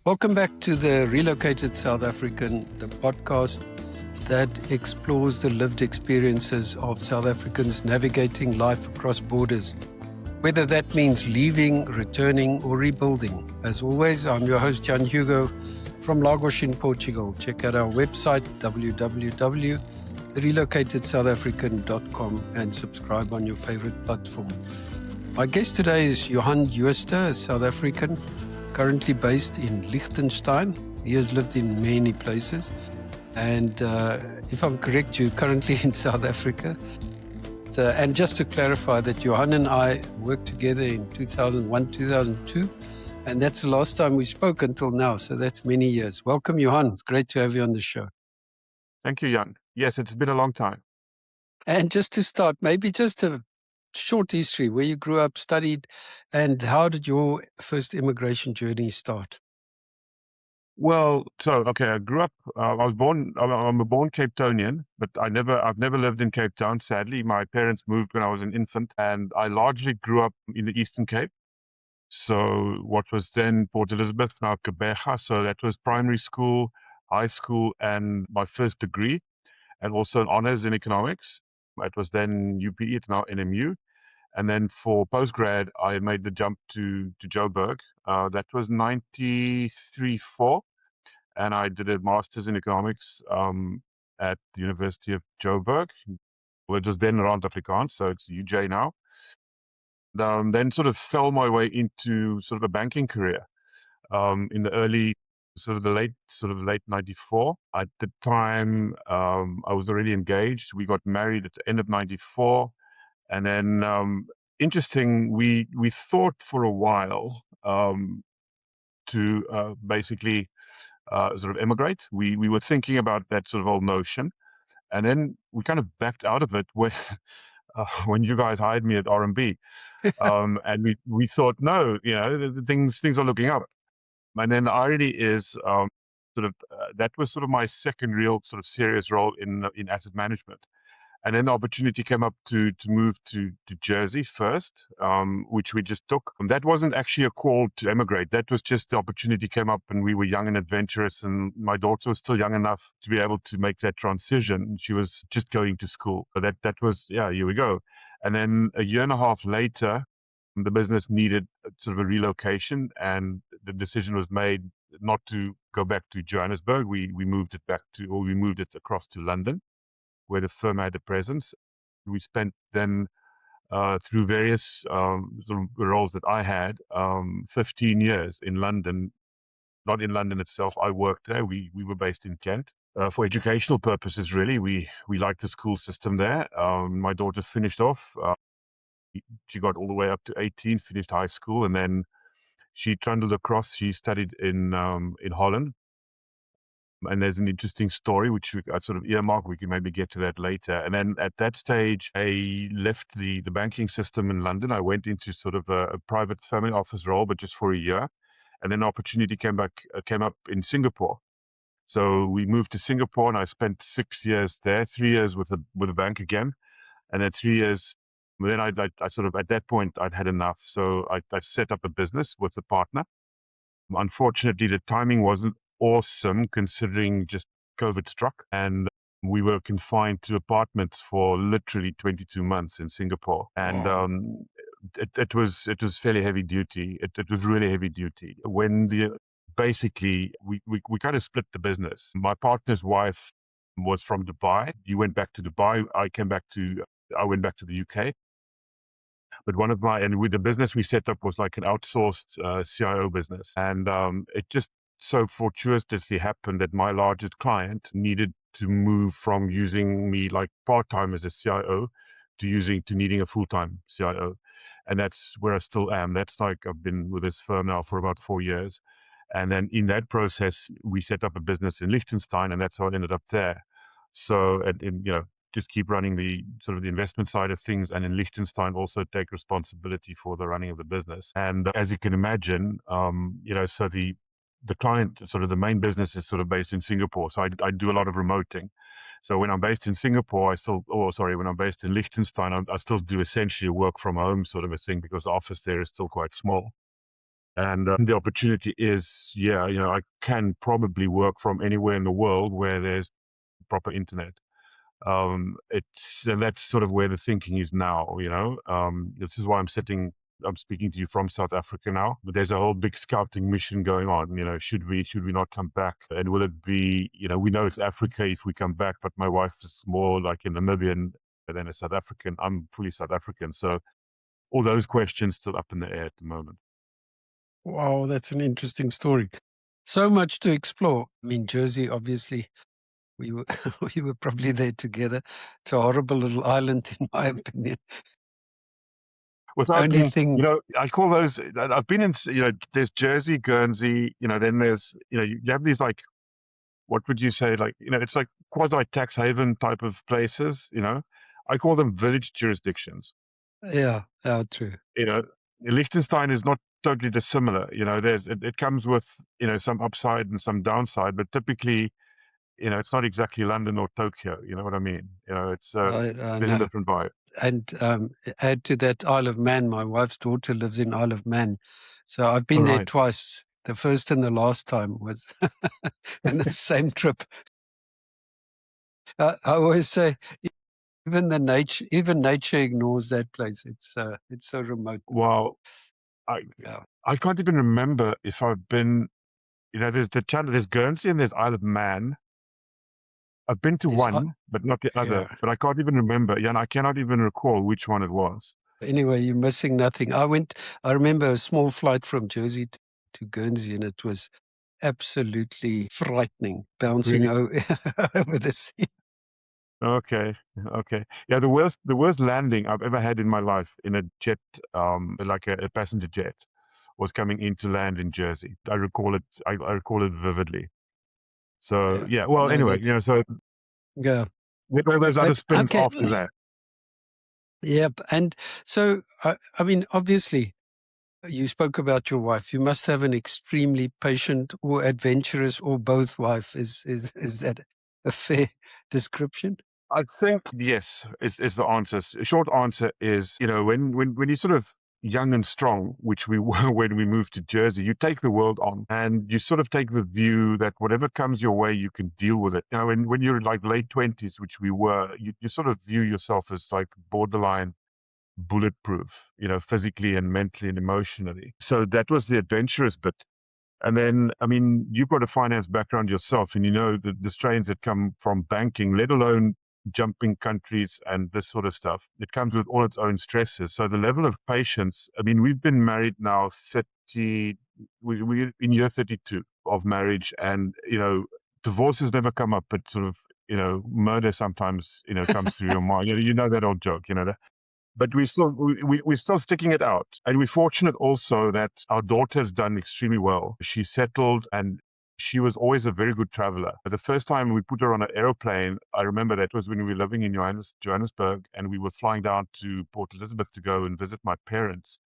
Welcome back to the Relocated South African, the podcast that explores the lived experiences of South Africans navigating life across borders, whether that means leaving, returning, or rebuilding. As always, I'm your host, Johan Jooste from Lagos in Portugal. Check out our website, www.relocatedSouthAfrican.com, and subscribe on your favorite platform. My guest today is Johan Jooste, a South African, currently based in Liechtenstein. He has lived in many places. And if I'm correct, you're currently in South Africa. And just to clarify that Johann and I worked together in 2001, 2002. And that's the last time we spoke until now. So that's many years. Welcome, Johann. It's great to have you on the show. Thank you, Jan. Yes, it's been a long time. And just to start, maybe just a short history, where you grew up, studied, and how did your first immigration journey start? Well, I grew up, I'm a born Cape Townian, but I've never lived in Cape Town, sadly. My parents moved when I was an infant, and I largely grew up in the Eastern Cape. So what was then Port Elizabeth, now Gqeberha. So that was primary school, high school, and my first degree, and also an honors in economics. It was then UPE, it's now NMU. And then for postgrad, I made the jump to Joburg. That was 93-4. And I did a master's in economics at the University of Joburg. Well, it was then Rand Afrikaans, so it's UJ now. Then sort of fell my way into sort of a banking career in the early, late 94. At the time, I was already engaged. We got married at the end of 94. And then, interesting, we thought for a while to basically sort of emigrate. We were thinking about that sort of old notion. And then we kind of backed out of it when you guys hired me at RMB. And we thought, no, things are looking up. And then the irony is that was sort of my second real sort of serious role in asset management. And then the opportunity came up to move to Jersey first, which we just took. And that wasn't actually a call to emigrate. That was just the opportunity came up, and we were young and adventurous. And my daughter was still young enough to be able to make that transition. She was just going to school. So that was, here we go. And then a year and a half later, the business needed sort of a relocation, and the decision was made not to go back to Johannesburg. We moved it across to London, where the firm had a presence. We spent then through various sort of roles that I had, 15 years in London, not in London itself. I worked there. We were based in Kent for educational purposes, really. We liked the school system there. My daughter finished off. She got all the way up to 18, finished high school, and then she trundled across. She studied in Holland. And there's an interesting story, which I sort of earmark. We can maybe get to that later. And then at that stage, I left the banking system in London. I went into sort of a private family office role, but just for a year. And then opportunity came up in Singapore. So we moved to Singapore, and I spent 6 years there, 3 years with a bank again. And then 3 years, then I sort of, at that point, I'd had enough. So I set up a business with a partner. Unfortunately, the timing wasn't awesome, considering just COVID struck, and we were confined to apartments for literally 22 months in Singapore. And it was fairly heavy duty. It was really heavy duty. Basically we kind of split the business. My partner's wife was from Dubai. You went back to Dubai. I went back to the UK. But with the business we set up was like an outsourced CIO business. And it just so fortuitously happened that my largest client needed to move from using me like part-time as a CIO to needing a full-time CIO. And that's where I still am. That's like I've been with this firm now for about 4 years. And then in that process, we set up a business in Liechtenstein, and that's how I ended up there. So, just keep running the sort of the investment side of things, and in Liechtenstein also take responsibility for the running of the business. And as you can imagine, so the client, sort of the main business is sort of based in Singapore. So I do a lot of remoting. So when I'm based in Singapore, when I'm based in Liechtenstein, I still do essentially work from home sort of a thing, because the office there is still quite small. And the opportunity is, yeah, I can probably work from anywhere in the world where there's proper internet. And that's sort of where the thinking is now. This is why I'm speaking to you from South Africa now. But there's a whole big scouting mission going on. Should we not come back? And will it be? We know it's Africa if we come back, but my wife is more like a Namibian than a South African. I'm fully South African, so all those questions still up in the air at the moment. Wow, that's an interesting story. So much to explore. I mean, Jersey, obviously, we were we were probably there together. It's a horrible little island, in my opinion. Without Only being, thing, I call those. I've been in. There's Jersey, Guernsey. Then there's, you have these like, what would you say? Like, it's like quasi tax haven type of places. I call them village jurisdictions. yeah, true. Liechtenstein is not totally dissimilar. It comes with some upside and some downside, but typically, it's not exactly London or Tokyo. You know what I mean? It's I there's a know. different vibe. And add to that Isle of Man. My wife's daughter lives in Isle of Man, so I've All been there right. twice. The first and the last time was in the same trip. I always say, even nature ignores that place. It's so remote. Well, I Yeah, I can't even remember if I've been. There's Guernsey and there's Isle of Man. I've been to there's one, but not the other. yeah. But I can't even remember. Yeah, and I cannot even recall which one it was. Anyway, you're missing nothing. I remember a small flight from Jersey to Guernsey, and it was absolutely frightening, bouncing Really? over the sea. Okay. Okay. Yeah, the worst landing I've ever had in my life in a jet, like a passenger jet, was coming into land in Jersey. I recall it. I recall it vividly. So Yeah, yeah. Well, no, anyway, so yeah. with all those other But spins okay, after that. yep. And so, I mean, obviously, you spoke about your wife. You must have an extremely patient or adventurous or both wife. Is that a fair description? I think yes is the answer. Short answer is, when you're sort of young and strong, which we were when we moved to Jersey, you take the world on and you sort of take the view that whatever comes your way, you can deal with it. When you're like late 20s, which we were, you sort of view yourself as like borderline bulletproof, physically and mentally and emotionally. So that was the adventurous bit. And then, I mean, you've got a finance background yourself, and you know the strains that come from banking, let alone jumping countries and this sort of stuff. It comes with all its own stresses. So the level of patience, I mean, we've been married now 30, we're in year 32 of marriage, and, divorce has never come up, but sort of, murder sometimes, comes through your mind. You know that old joke, that. But we're still sticking it out, and we're fortunate also that our daughter has done extremely well. She settled, and she was always a very good traveler. But the first time we put her on an aeroplane, I remember that was when we were living in Johannesburg, and we were flying down to Port Elizabeth to go and visit my parents.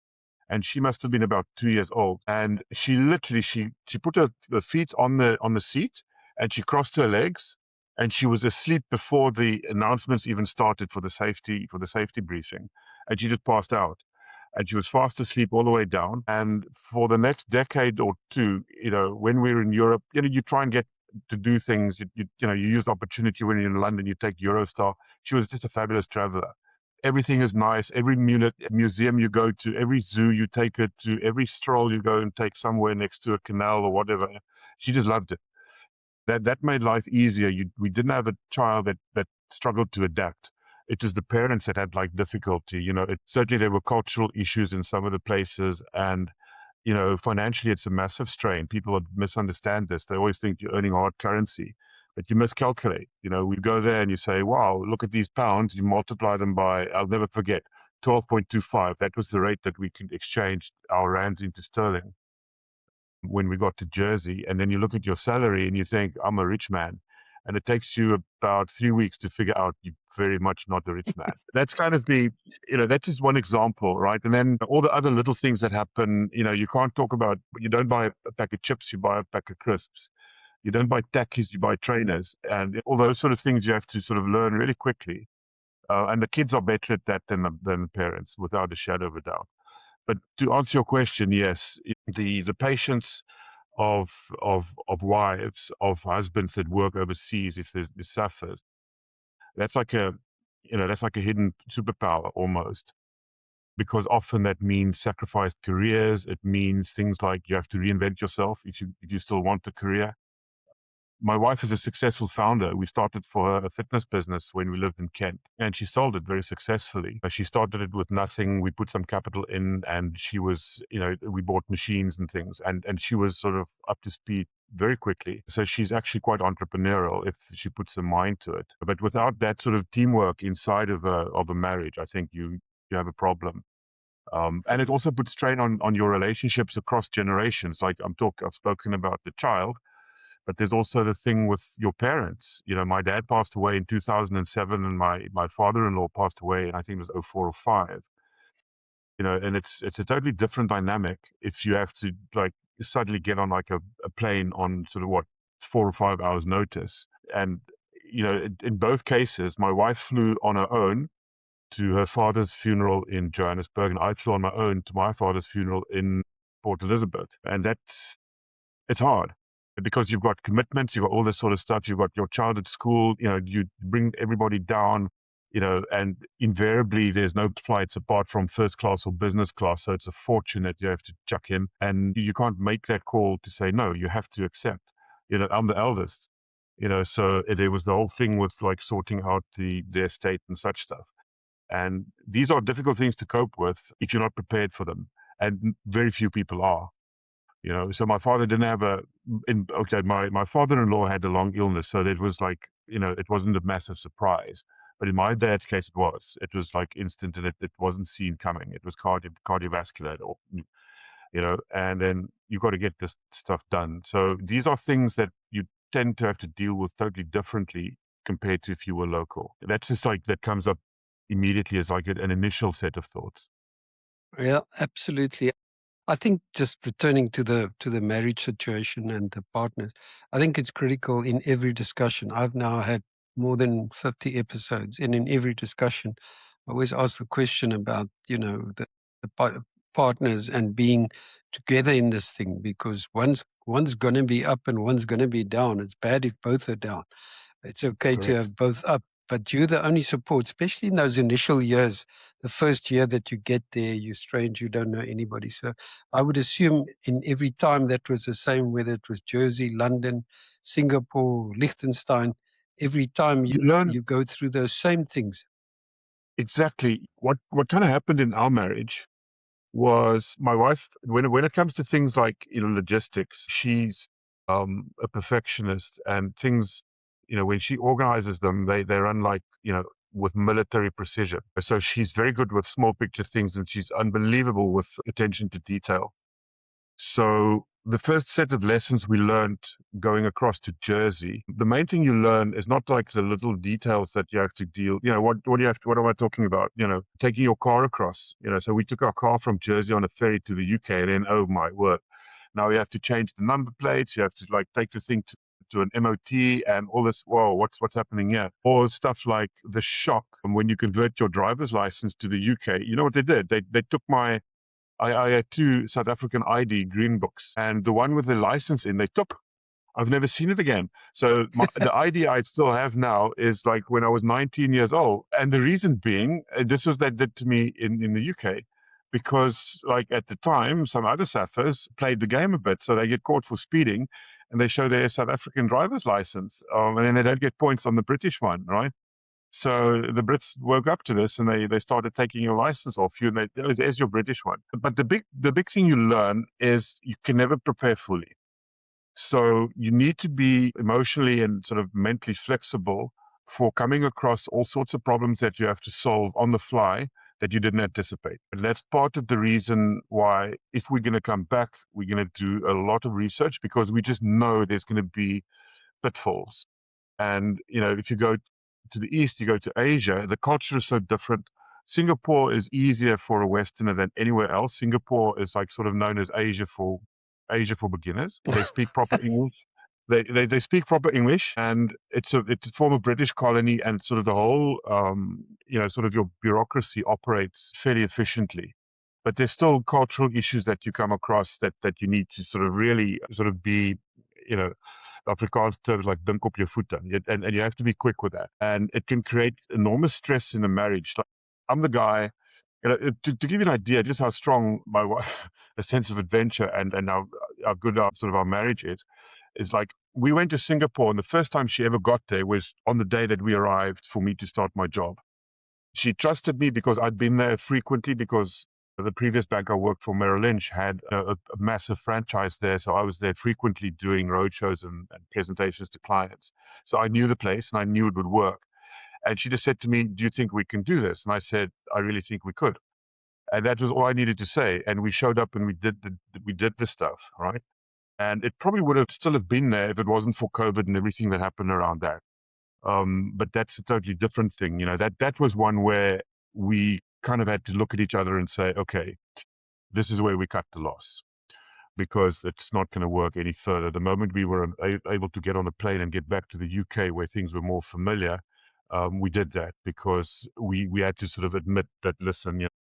And she must have been about 2 years old. And she literally she put her feet on the seat, and she crossed her legs, and she was asleep before the announcements even started for the safety briefing, and she just passed out. And she was fast asleep all the way down. And for the next decade or two, when we were in Europe, you try and get to do things. You use the opportunity when you're in London. You take Eurostar. She was just a fabulous traveler. Everything is nice. Every museum you go to, every zoo you take her to, every stroll you go and take somewhere next to a canal or whatever. She just loved it. That made life easier. We didn't have a child that struggled to adapt. It was the parents that had like difficulty. Certainly there were cultural issues in some of the places, and financially it's a massive strain. People would misunderstand this. They always think you're earning hard currency, but you miscalculate. We go there and you say, wow, look at these pounds. You multiply them by, I'll never forget, 12.25. That was the rate that we could exchange our rands into sterling when we got to Jersey. And then you look at your salary and you think, I'm a rich man. And it takes you about 3 weeks to figure out you're very much not a rich man. That's kind of that's just one example, right? And then all the other little things that happen, you can't talk about, you don't buy a pack of chips, you buy a pack of crisps. You don't buy takis, you buy trainers. And all those sort of things you have to sort of learn really quickly. And the kids are better at that than the parents, without a shadow of a doubt. But to answer your question, yes, the patience of wives, of husbands that work overseas, if there's suffers, that's like a that's like a hidden superpower almost, because often that means sacrificed careers. It means things like you have to reinvent yourself if you still want the career. My wife is a successful founder. We started for her a fitness business when we lived in Kent, and she sold it very successfully. She started it with nothing. We put some capital in, and she was, we bought machines and things, and she was sort of up to speed very quickly. So she's actually quite entrepreneurial if she puts her mind to it. But without that sort of teamwork inside of a marriage, I think you have a problem. And it also puts strain on your relationships across generations. Like I've spoken about the child, but there's also the thing with your parents. My dad passed away in 2007, and my father-in-law passed away, and I think it was 04 or 05. And it's a totally different dynamic if you have to like suddenly get on like a plane on sort of 4 or 5 hours notice. And in both cases, my wife flew on her own to her father's funeral in Johannesburg, and I flew on my own to my father's funeral in Port Elizabeth. And it's hard because you've got commitments, you've got all this sort of stuff, you've got your child at school, you bring everybody down, and invariably there's no flights apart from first class or business class. So it's a fortune that you have to chuck in, and you can't make that call to say no, you have to accept. I'm the eldest, so there was the whole thing with like sorting out the estate and such stuff. And these are difficult things to cope with if you're not prepared for them. And very few people are. So my father didn't have my father-in-law had a long illness, so it was like, it wasn't a massive surprise. But in my dad's case, it was like instant, and it wasn't seen coming. It was cardiovascular, or, and then you've got to get this stuff done. So these are things that you tend to have to deal with totally differently compared to if you were local. That's just like, that comes up immediately as like an initial set of thoughts. Yeah, absolutely. I think just returning to the marriage situation and the partners, I think it's critical in every discussion. I've now had more than 50 episodes, and in every discussion, I always ask the question about, the partners and being together in this thing, because one's going to be up and one's going to be down. It's bad if both are down. It's okay to Correct. have both up, but you're the only support, especially in those initial years. The first year that you get there, you're strange, you don't know anybody. So I would assume in every time that was the same, whether it was Jersey, London, Singapore, Liechtenstein, every time You learn you go through those same things. exactly what kind of happened in our marriage was my wife, when it comes to things like logistics, she's a perfectionist, and things, when she organizes them, they run like, with military precision. So she's very good with small picture things, and she's unbelievable with attention to detail. So the first set of lessons we learned going across to Jersey, the main thing you learn is not like the little details that you have to deal. What do you have to, what am I talking about? Taking your car across. So we took our car from Jersey on a ferry to the UK, and then, oh my word, now you have to change the number plates. You have to like take the thing to an MOT and all this. Whoa, what's happening here? Or stuff like the shock when you convert your driver's license to the UK. You know what they did? They took I had two South African ID green books, and the one with the license in, they took. I've never seen it again. So the ID I still have now is like when I was 19 years old. And the reason being, this was that did to me in the UK, because like at the time, some other Saffers played the game a bit. So they get caught for speeding, and they show their South African driver's license. And then they don't get points on the British one, right? So the Brits woke up to this, and they started taking your license off you, and there's your British one. But the big thing you learn is you can never prepare fully. So you need to be emotionally and sort of mentally flexible for coming across all sorts of problems that you have to solve on the fly that you didn't anticipate. And that's part of the reason why, if we're going to come back, we're going to do a lot of research, because we just know there's going to be pitfalls. And, if you go to the East, you go to Asia, the culture is so different. Singapore is easier for a Westerner than anywhere else. Singapore is like sort of known as Asia for beginners. They speak proper English. They speak proper English, and it's a former British colony, and sort of the whole, sort of your bureaucracy operates fairly efficiently. but there's still cultural issues that you come across that you need to sort of really sort of be, you know, Afrikaans terms like dink op jou voete, and you have to be quick with that, and it can create enormous stress in a marriage. Like, I'm the guy, you know, to give you an idea just how strong my wife, a sense of adventure and how good our sort of our marriage is like we went to Singapore, and the first time she ever got there was on the day that we arrived for me to start my job. She trusted me because I'd been there frequently, because the previous bank I worked for, Merrill Lynch, had a massive franchise there. So I was there frequently doing roadshows and presentations to clients. So I knew the place and I knew it would work. And she just said to me, "Do you think we can do this?" And I said, "I really think we could." And that was all I needed to say. And we showed up and we did the stuff, right? And it probably would have still have been there if it wasn't for COVID and everything that happened around that. But that's a totally different thing. You know, that was one where we kind of had to look at each other and say, okay, this is where we cut the loss, because it's not going to work any further. The moment we were able to get on a plane and get back to the UK where things were more familiar, we did that because we had to sort of admit that, listen, you know,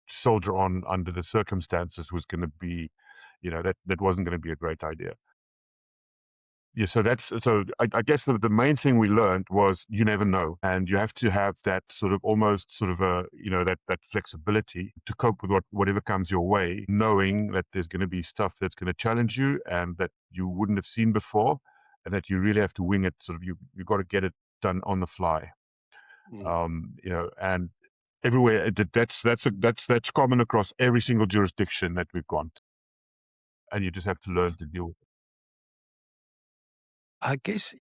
soldier on under the circumstances was going to be, you know, that wasn't going to be a great idea. Yeah, so I guess the main thing we learned was you never know, and you have to have that sort of almost sort of a, you know, that flexibility to cope with whatever comes your way, knowing that there's going to be stuff that's going to challenge you and that you wouldn't have seen before, and that you really have to wing it. Sort of you got to get it done on the fly. You know, and everywhere that's common across every single jurisdiction that we've gone to, and you just have to learn to deal with it. I guess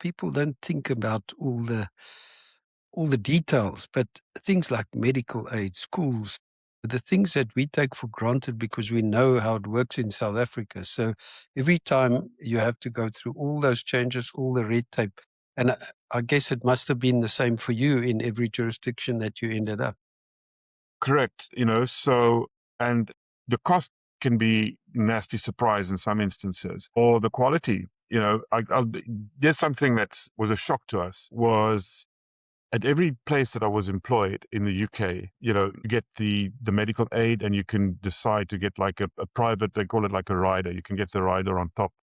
people don't think about all the details, but things like medical aid, schools, the things that we take for granted because we know how it works in South Africa. So every time you have to go through all those changes, all the red tape, and I guess it must have been the same for you in every jurisdiction that you ended up. Correct. You know, so, and the cost can be nasty surprise in some instances, or the quality. You know, there's something that was a shock to us was at every place that I was employed in the UK, you know, you get the medical aid, and you can decide to get like a private, they call it like a rider. You can get the rider on top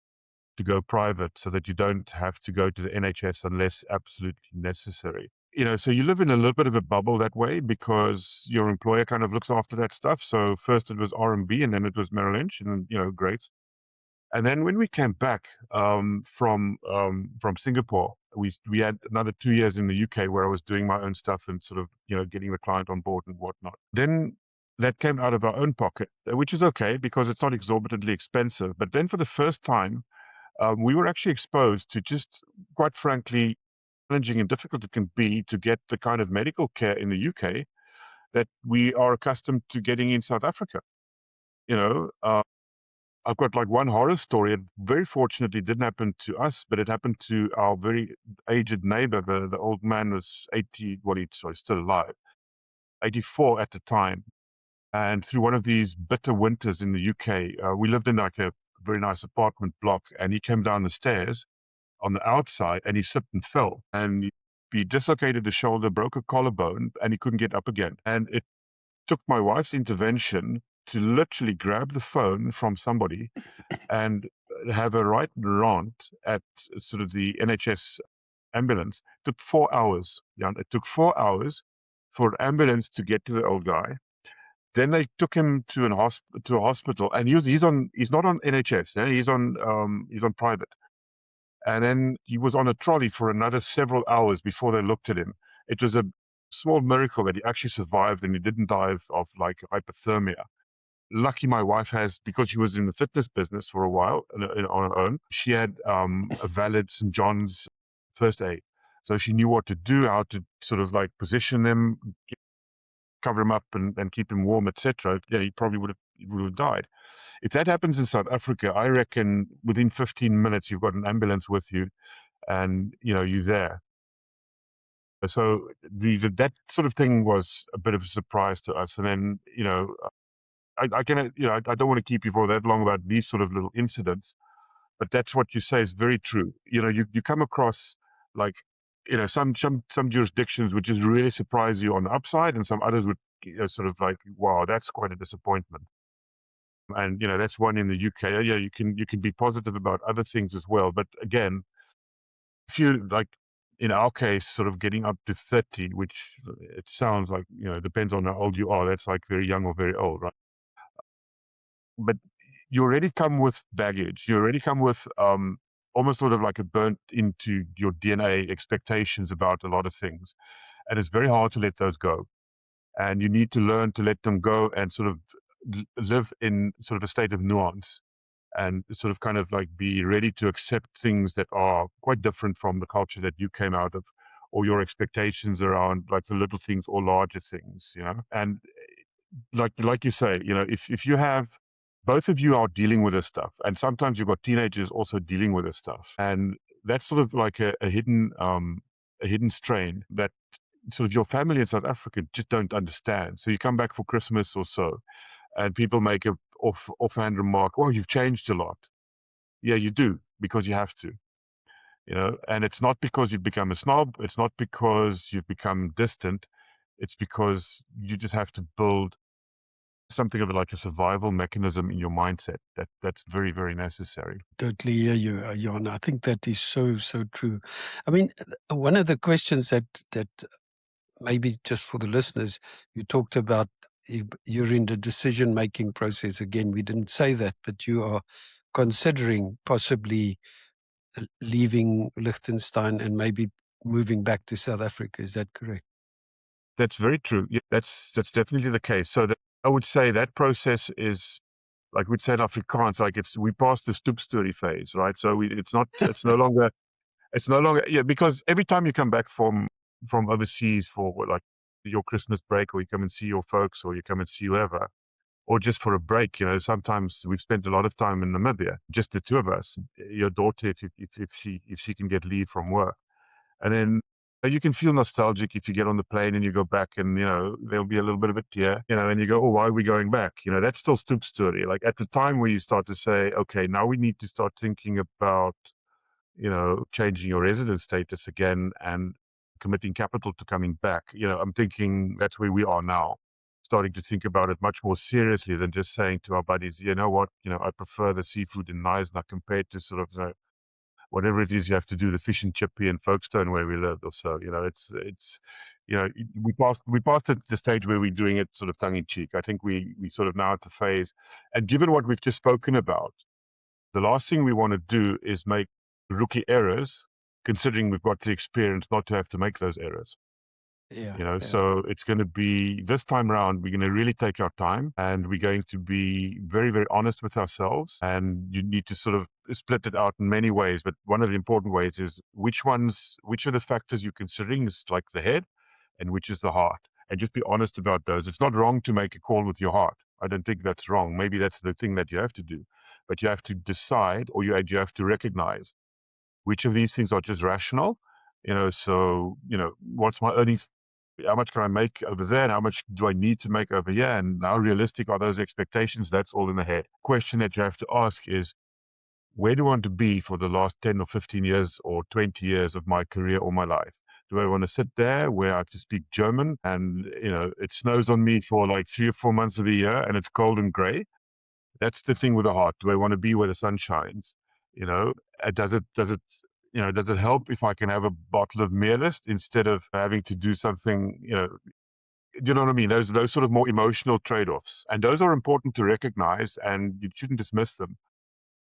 to go private so that you don't have to go to the NHS unless absolutely necessary. You know, so you live in a little bit of a bubble that way because your employer kind of looks after that stuff. So first it was RMB, and then it was Merrill Lynch, and you know, great. And then when we came back from Singapore, we had another 2 years in the UK where I was doing my own stuff and sort of, you know, getting the client on board and whatnot. Then that came out of our own pocket, which is okay because it's not exorbitantly expensive. But then for the first time, we were actually exposed to just, quite frankly, challenging and difficult it can be to get the kind of medical care in the UK that we are accustomed to getting in South Africa. You know, I've got like one horror story. It very fortunately didn't happen to us, but it happened to our very aged neighbor. The old man was 80, well, he's still alive, 84 at the time. And through one of these bitter winters in the UK, we lived in like a very nice apartment block, and he came down the stairs on the outside and he slipped and fell, and he dislocated the shoulder, broke a collarbone, and he couldn't get up again. And it took my wife's intervention to literally grab the phone from somebody and have a right rant at sort of the NHS ambulance. It took 4 hours. Yeah, it took 4 hours for an ambulance to get to the old guy. Then they took him to a hospital, and he's not on NHS. Yeah? He's on private. And then he was on a trolley for another several hours before they looked at him. It was a small miracle that he actually survived and he didn't die of like hypothermia. Lucky my wife has, because she was in the fitness business for a while on her own, she had a valid St. John's first aid. So she knew what to do, how to sort of like position him, cover him up and keep him warm, etc. Yeah, he probably would have died. If that happens in South Africa, I reckon within 15 minutes you've got an ambulance with you, and you know you're there. So that sort of thing was a bit of a surprise to us. And then you know, I can, you know, I don't want to keep you for that long about these sort of little incidents, but that's what you say is very true. You know, you come across like some jurisdictions would just really surprise you on the upside, and some others would sort of like, wow, that's quite a disappointment. And that's one in the UK. Yeah, you can be positive about other things as well. But again, if you like, in our case, sort of getting up to 30, which it sounds like, depends on how old you are. That's like very young or very old, right? But you already come with baggage. You already come with almost sort of like a burnt into your DNA expectations about a lot of things. And it's very hard to let those go. And you need to learn to let them go and sort of live in sort of a state of nuance, and sort of kind of like be ready to accept things that are quite different from the culture that you came out of, or your expectations around like the little things or larger things, And like you say, if you have both of you are dealing with this stuff, and sometimes you've got teenagers also dealing with this stuff, and that's sort of like a hidden strain that sort of your family in South Africa just don't understand. So you come back for Christmas or so, and people make a offhand remark, "Oh, you've changed a lot." Yeah, you do, because you have to, and it's not because you've become a snob. It's not because you've become distant. It's because you just have to build something of like a survival mechanism in your mindset that's very, very necessary. Totally hear you, Johan. I think that is so, so true. I mean, one of the questions that maybe just for the listeners, you talked about you're in the decision-making process. Again, we didn't say that, but you are considering possibly leaving Liechtenstein and maybe moving back to South Africa. Is that correct? That's very true. Yeah, that's definitely the case. So I would say that process is, like we'd say in Afrikaans, like we passed the stoop story phase, right? So it's no longer, yeah, because every time you come back from overseas for like your Christmas break, or you come and see your folks, or you come and see whoever, or just for a break, sometimes we've spent a lot of time in Namibia, just the two of us. Your daughter, if she can get leave from work, and then you can feel nostalgic if you get on the plane and you go back, and there'll be a little bit of a tear, and you go, oh, why are we going back? That's still stoop story. Like at the time where you start to say, okay, now we need to start thinking about changing your resident status again and committing capital to coming back. I'm thinking that's where we are now, starting to think about it much more seriously than just saying to our buddies, you know what, I prefer the seafood in Knysna compared to sort of whatever it is you have to do, the fish and chippy in Folkestone where we live or so. It's we passed the stage where we're doing it sort of tongue in cheek. I think we sort of now at the phase, and given what we've just spoken about, the last thing we want to do is make rookie errors, considering we've got the experience not to have to make those errors. Yeah. So it's going to be, this time around, we're going to really take our time, and we're going to be very, very honest with ourselves. And you need to sort of split it out in many ways. But one of the important ways is which are the factors you're considering is like the head, and which is the heart. And just be honest about those. It's not wrong to make a call with your heart. I don't think that's wrong. Maybe that's the thing that you have to do. But you have to decide, or you have to recognize which of these things are just rational. So, what's my earnings? How much can I make over there? And how much do I need to make over here? And how realistic are those expectations? That's all in the head. Question that you have to ask is, where do I want to be for the last 10 or 15 years or 20 years of my career or my life? Do I want to sit there where I have to speak German and, it snows on me for like 3 or 4 months of the year and it's cold and gray? That's the thing with the heart. Do I want to be where the sun shines? Does it help if I can have a bottle of Meerlust instead of having to do something, you know what I mean? Those sort of more emotional trade-offs. And those are important to recognize, and you shouldn't dismiss them,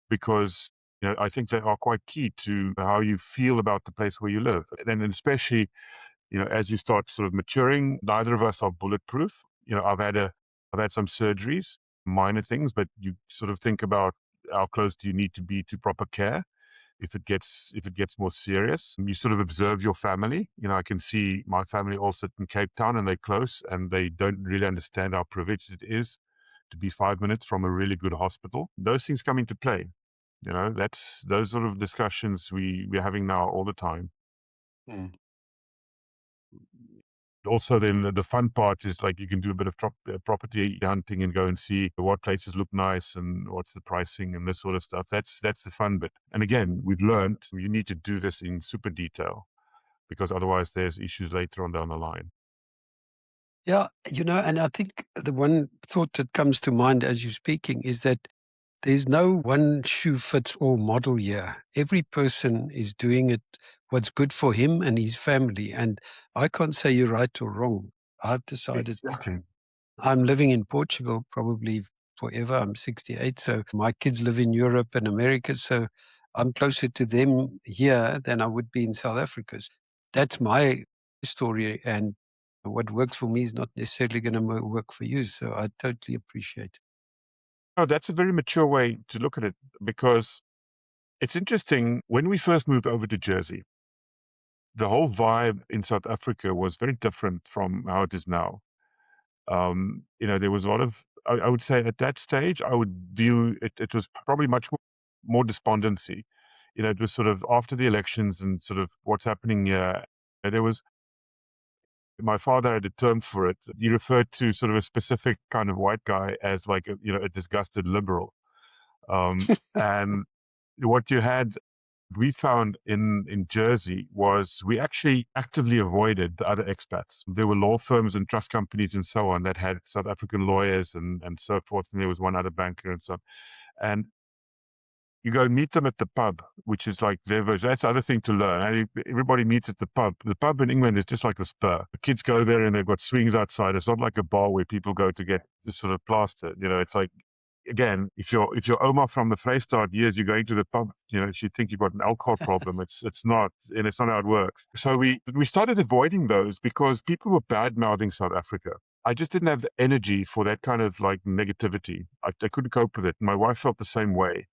because I think they are quite key to how you feel about the place where you live. And then especially, as you start sort of maturing, neither of us are bulletproof. I've had some surgeries, minor things, but you sort of think about how close do you need to be to proper care if it gets more serious. You sort of observe your family. I can see my family all sit in Cape Town, and they're close, and they don't really understand how privileged it is to be 5 minutes from a really good hospital. Those things come into play. That's those sort of discussions we're having now all the time. Mm. Also, then the fun part is like you can do a bit of property hunting and go and see what places look nice and what's the pricing and this sort of stuff. That's the fun bit. And again, we've learned you need to do this in super detail. because otherwise there's issues later on down the line. Yeah, and I think the one thought that comes to mind as you're speaking is that there's no one shoe fits all model here. Every person is doing it what's good for him and his family. And I can't say you're right or wrong. I've decided Exactly. I'm living in Portugal probably forever. I'm 68. So my kids live in Europe and America. So I'm closer to them here than I would be in South Africa. That's my story. And what works for me is not necessarily going to work for you. So I totally appreciate it. Oh, that's a very mature way to look at it, because it's interesting. When we first moved over to Jersey, the whole vibe in South Africa was very different from how it is now. There was a lot of, I would say at that stage, I would view it, it was probably much more despondency. It was sort of after the elections and sort of what's happening here. There was, my father had a term for it. He referred to sort of a specific kind of white guy as like, a disgusted liberal. And what we found in Jersey was we actually actively avoided the other expats. There were law firms and trust companies and so on that had South African lawyers and so forth. And there was one other banker and so on. And you go meet them at the pub, which is like their version. That's the other thing to learn. And everybody meets at the pub. The pub in England is just like the Spur. The kids go there and they've got swings outside. It's not like a bar where people go to get this sort of plaster. It's like, again, if you're Omar from the Vrystaat years, you're going to the pub, you think you've got an alcohol problem. It's not, and it's not how it works. So we started avoiding those because people were bad mouthing South Africa. I just didn't have the energy for that kind of like negativity. I couldn't cope with it. My wife felt the same way.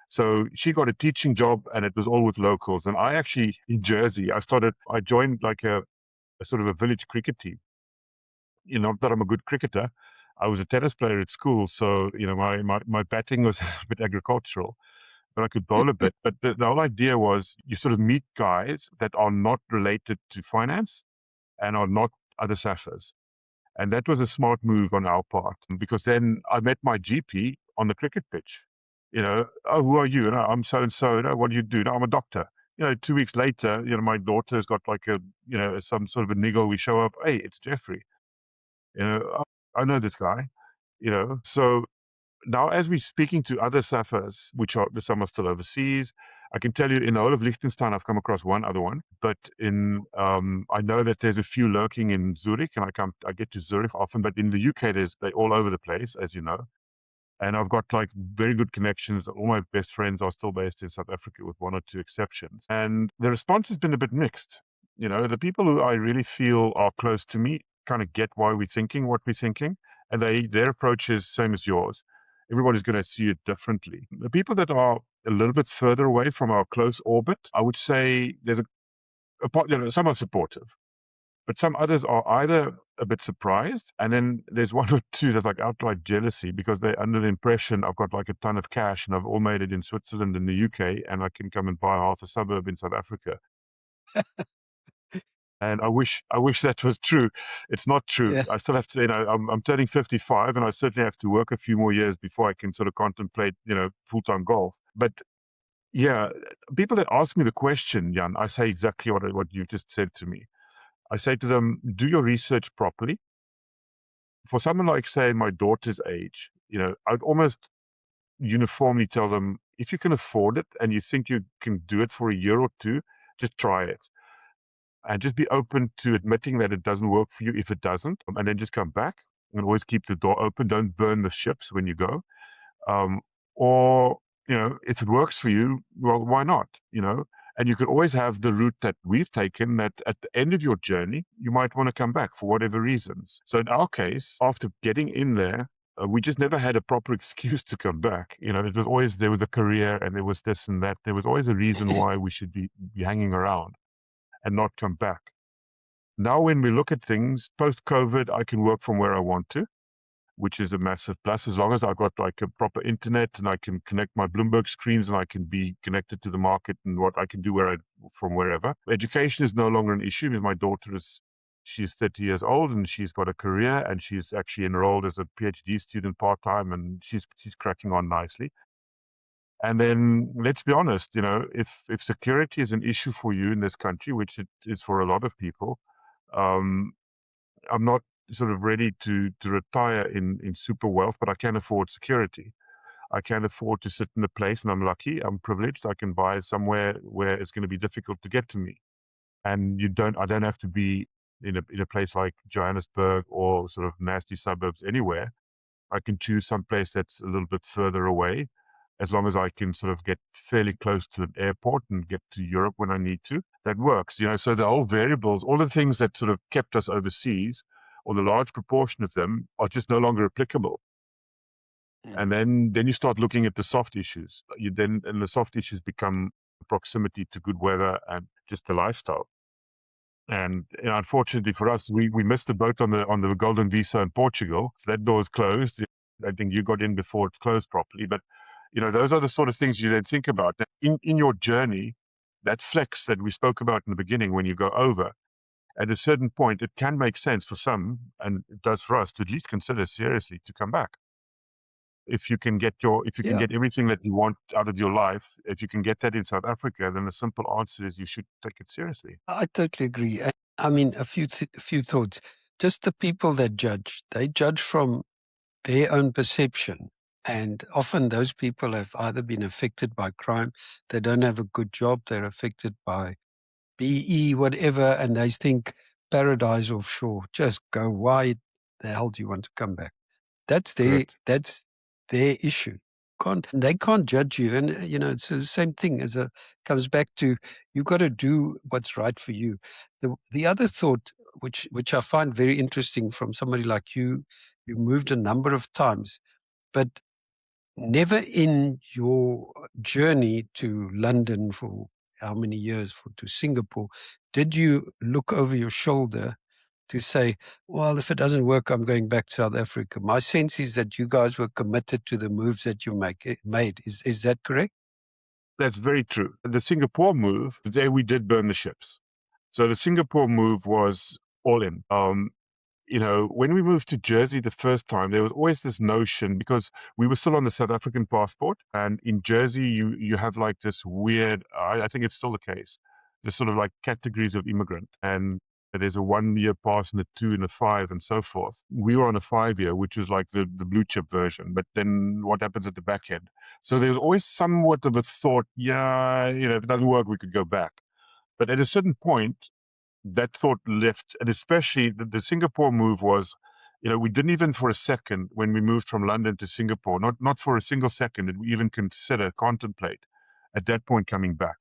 So she got a teaching job and it was all with locals. And I actually, in Jersey, I joined like a sort of a village cricket team. Not that I'm a good cricketer. I was a tennis player at school. So, my batting was a bit agricultural, but I could bowl a bit. But the whole idea was you sort of meet guys that are not related to finance and are not other SAFAs. And that was a smart move on our part, because then I met my GP on the cricket pitch. Oh, who are you? I'm so and so. What do you do? No, I'm a doctor. 2 weeks later, my daughter's got like some sort of a niggle. We show up. Hey, it's Jeffrey. Oh, I know this guy. So now as we're speaking to other SAFAs, some are still overseas, I can tell you in the whole of Liechtenstein, I've come across one other one, but I know that there's a few lurking in Zurich, and I get to Zurich often, but in the UK, they're all over the place, as you know. And I've got like very good connections. All my best friends are still based in South Africa with one or two exceptions. And the response has been a bit mixed. The people who I really feel are close to me kind of get why we're thinking what we're thinking. And their approach is same as yours. Everybody's going to see it differently. The people that are a little bit further away from our close orbit, I would say there's some are supportive. But some others are either a bit surprised, and then there's one or two that's like outright jealousy because they're under the impression I've got like a ton of cash and I've all made it in Switzerland and the UK, and I can come and buy half a suburb in South Africa. And I wish that was true. It's not true. Yeah. I still have to, I'm turning 55, and I certainly have to work a few more years before I can sort of contemplate, full-time golf. But yeah, people that ask me the question, Jan, I say exactly what you just said to me. I say to them, do your research properly. For someone like, say, my daughter's age, I'd almost uniformly tell them, if you can afford it and you think you can do it for a year or two, just try it. And just be open to admitting that it doesn't work for you if it doesn't, and then just come back and always keep the door open. Don't burn the ships when you go. Or, if it works for you, well, why not? And you could always have the route that we've taken, that at the end of your journey, you might want to come back for whatever reasons. So in our case, after getting in there, we just never had a proper excuse to come back. It was always, there was a career and there was this and that. There was always a reason why we should be hanging around and not come back. Now, when we look at things post-COVID, I can work from where I want to, which is a massive plus, as long as I've got like a proper internet and I can connect my Bloomberg screens and I can be connected to the market and what I can do from wherever. Education is no longer an issue because my daughter she's 30 years old and she's got a career and she's actually enrolled as a PhD student part-time, and she's cracking on nicely. And then let's be honest, if security is an issue for you in this country, which it is for a lot of people, um, I'm not sort of ready to retire in super wealth, but I can afford security. I can afford to sit in a place, and I'm lucky, I'm privileged. I can buy somewhere where it's going to be difficult to get to me, and I don't have to be in a place like Johannesburg or sort of nasty suburbs anywhere. I can choose some place that's a little bit further away, as long as I can sort of get fairly close to an airport and get to Europe when I need to. That works, So the whole variables, all the things that sort of kept us overseas, or the large proportion of them, are just no longer applicable. And then you start looking at the soft issues. And the soft issues become proximity to good weather and just the lifestyle. And unfortunately for us, we missed the boat on the golden visa in Portugal. So that door is closed. I think you got in before it closed properly. But those are the sort of things you then think about in your journey. That flex that we spoke about in the beginning, when you go over, at a certain point, it can make sense for some, and it does for us, to at least consider seriously to come back. If you can get Yeah, everything that you want out of your life, if you can get that in South Africa, then the simple answer is you should take it seriously. I totally agree. I mean, a few thoughts. Just the people that judge, they judge from their own perception. And often those people have either been affected by crime, they don't have a good job, they're affected by BE, whatever, and they think paradise offshore. Just go. Why the hell do you want to come back? Correct. That's their issue. They can't judge you. And it's the same thing as comes back to, you've got to do what's right for you. The other thought, which I find very interesting from somebody like you moved a number of times, but never in your journey to London for how many years, to Singapore, did you look over your shoulder to say, well, if it doesn't work, I'm going back to South Africa? My sense is that you guys were committed to the moves that you made. Is that correct? That's very true. The Singapore move, there we did burn the ships. So the Singapore move was all in. When we moved to Jersey the first time, there was always this notion, because we were still on the South African passport, and in Jersey you have like this weird, I think it's still the case, this sort of like categories of immigrant, and there's a 1 year pass and a 2 and a 5 and so forth. We were on a 5 year, which was like the blue chip version, but then what happens at the back end? So there's always somewhat of a thought, yeah, if it doesn't work, we could go back. But at a certain point, that thought left, and especially the Singapore move was, we didn't even for a second, when we moved from London to Singapore, not for a single second did we even contemplate at that point coming back.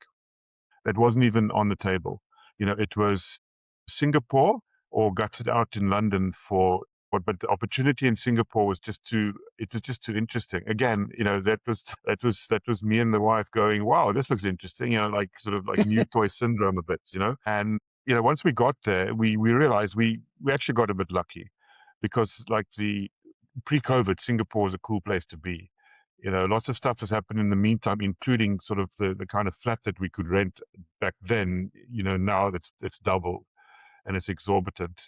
That wasn't even on the table. It was Singapore or guts it out in London for what, but the opportunity in Singapore was it was just too interesting. Again, that was me and the wife going, wow, this looks interesting, like sort of like new toy syndrome a bit, and once we got there, we realized we actually got a bit lucky, because like the pre-COVID, Singapore is a cool place to be. Lots of stuff has happened in the meantime, including sort of the kind of flat that we could rent back then. Now it's doubled and it's exorbitant.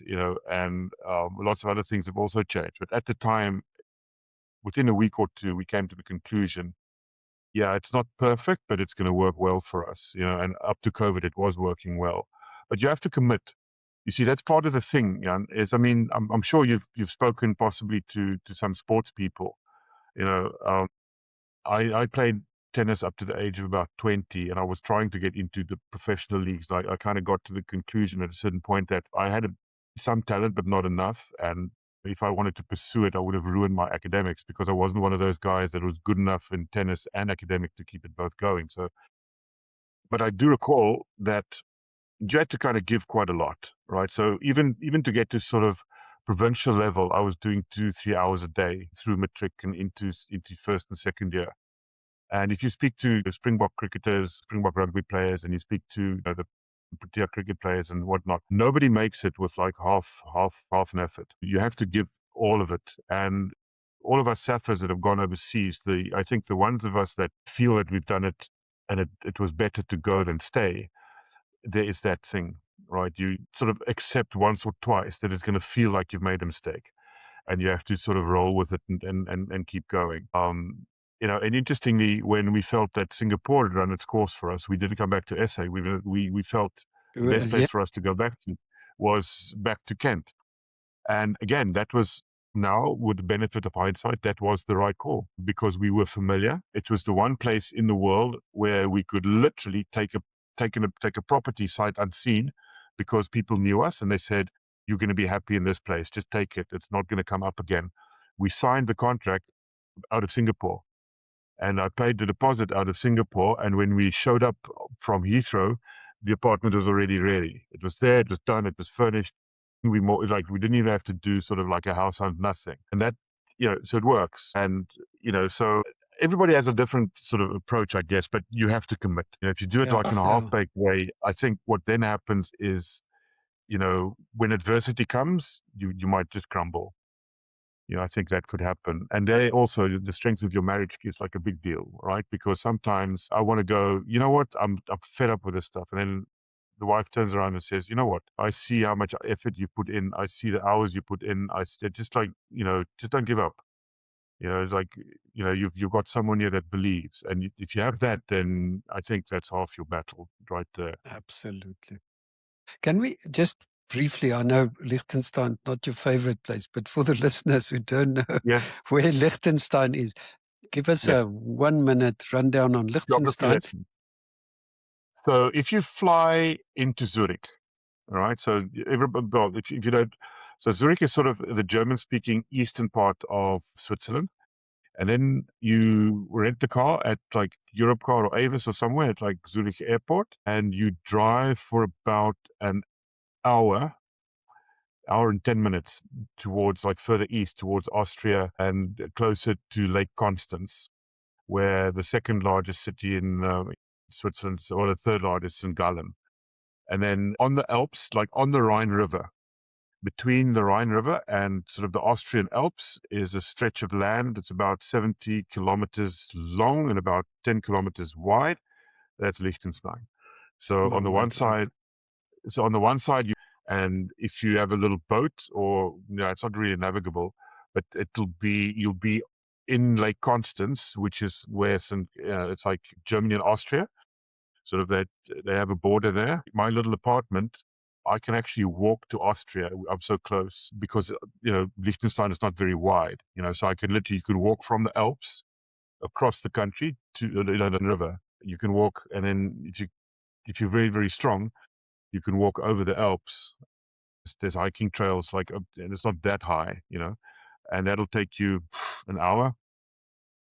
And lots of other things have also changed. But at the time, within a week or two, we came to the conclusion, yeah, it's not perfect, but it's going to work well for us. And up to COVID, it was working well. But you have to commit. You see, that's part of the thing, Jan, is, I mean, I'm sure you've spoken possibly to some sports people. You know, um, I played tennis up to the age of about 20, and I was trying to get into the professional leagues. I kind of got to the conclusion at a certain point that I had some talent, but not enough. And if I wanted to pursue it, I would have ruined my academics, because I wasn't one of those guys that was good enough in tennis and academic to keep it both going. So, but I do recall that you had to kind of give quite a lot, right? So even to get to sort of provincial level, I was doing 2-3 hours a day through matric and into first and second year. And if you speak to the Springbok cricketers, Springbok rugby players, and you speak to the Protea cricket players and whatnot, nobody makes it with like half an effort. You have to give all of it. And all of us Saffers that have gone overseas, I think the ones of us that feel that we've done it and it was better to go than stay, there is that thing, right? You sort of accept once or twice that it's going to feel like you've made a mistake, and you have to sort of roll with it and keep going. And interestingly, when we felt that Singapore had run its course for us, we didn't come back to SA. We felt the best Yeah, place for us to go back to was back to Kent. And again, that was now, with the benefit of hindsight, that was the right call because we were familiar. It was the one place in the world where we could literally take a property sight unseen because people knew us and they said, "You're going to be happy in this place. Just take it. It's not going to come up again." We signed the contract out of Singapore, and I paid the deposit out of Singapore. And when we showed up from Heathrow, the apartment was already ready. It was there, it was done, it was furnished. We didn't even have to do sort of like a house hunt, nothing. And that, so it works. And, so everybody has a different sort of approach, I guess, but you have to commit. If you do it like in a half-baked way, I think what then happens is, when adversity comes, you might just crumble. I think that could happen. And they also, the strength of your marriage is like a big deal, right? Because sometimes I want to go, you know what, I'm fed up with this stuff. And then the wife turns around and says, you know what, I see how much effort you put in. I see the hours you put in. Just like, just don't give up. It's like, you've got someone here that believes. And if you have that, then I think that's half your battle right there. absolutely. Can we just briefly, I know Liechtenstein, not your favorite place, but for the listeners who don't know Yeah. where Liechtenstein is, give us a Yes. 1 minute rundown on Geography Liechtenstein. lesson. So if you fly into Zurich, all right. So if you don't, so Zurich is sort of the German-speaking eastern part of Switzerland, and then you rent the car at like Europcar or Avis or somewhere at like Zurich Airport, and you drive for about an hour, hour and 10 minutes towards like further east towards Austria and closer to Lake Constance, where the second largest city in Switzerland, or the third largest, in Gallen. And then on the Alps, like on the Rhine River, between the Rhine River and sort of the Austrian Alps is a stretch of land that's about 70 kilometers long and about 10 kilometers wide. That's Liechtenstein. So My on the word, one side, and if you have a little boat, or it's not really navigable, but you'll be in Lake Constance, which is where it's like Germany and Austria, sort of that they have a border there. My little apartment, I can actually walk to Austria. I'm so close because Liechtenstein is not very wide. So you can walk from the Alps across the country to the river. You can walk, and then if you're very, very strong, you can walk over the Alps. There's hiking trails and it's not that high, and that'll take you an hour.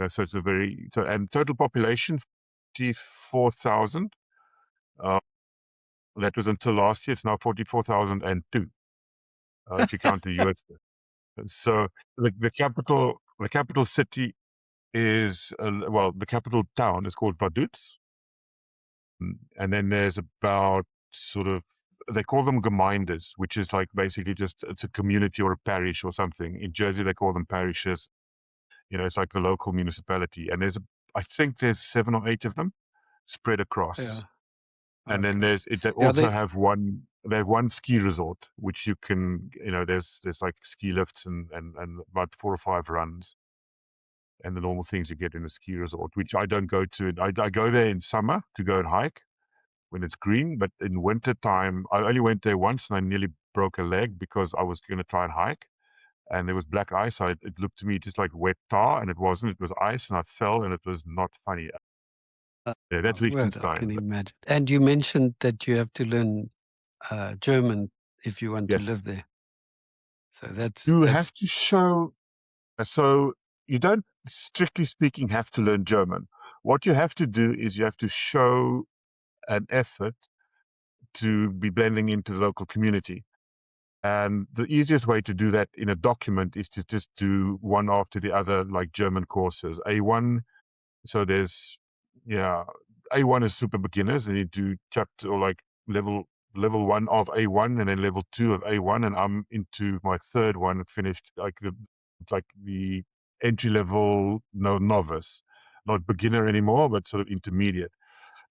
So it's and total population 54,000. That was until last year. It's now 44,002, if you count the US. So the capital city is, the capital town is called Vaduz. And then there's about they call them Gemeindes, which is like basically it's a community or a parish or something. In Jersey, they call them parishes. It's like the local municipality. And I think there's 7 or 8 of them spread across. Yeah. And then Okay. they also have one ski resort, which you can, there's like ski lifts and about 4 or 5 runs and the normal things you get in a ski resort, which I don't go to. I go there in summer to go and hike when it's green, but in winter time, I only went there once and I nearly broke a leg because I was going to try and hike and there was black ice. It looked to me just like wet tar, and it wasn't. It was ice, and I fell, and it was not funny. Yeah, that's My word, I can Liechtenstein. imagine. And you mentioned that you have to learn German if you want to Yes. live there. So You that's have to show, so you don't, strictly speaking, have to learn German. What you have to do is you have to show an effort to be blending into the local community. And the easiest way to do that in a document is to just do one after the other, like German courses. A1, so A1 is super beginners, and you do chapter or like level 1 of A1, and then level 2 of A1, and I'm into my third one, finished like the entry level, no, novice, not beginner anymore, but sort of intermediate.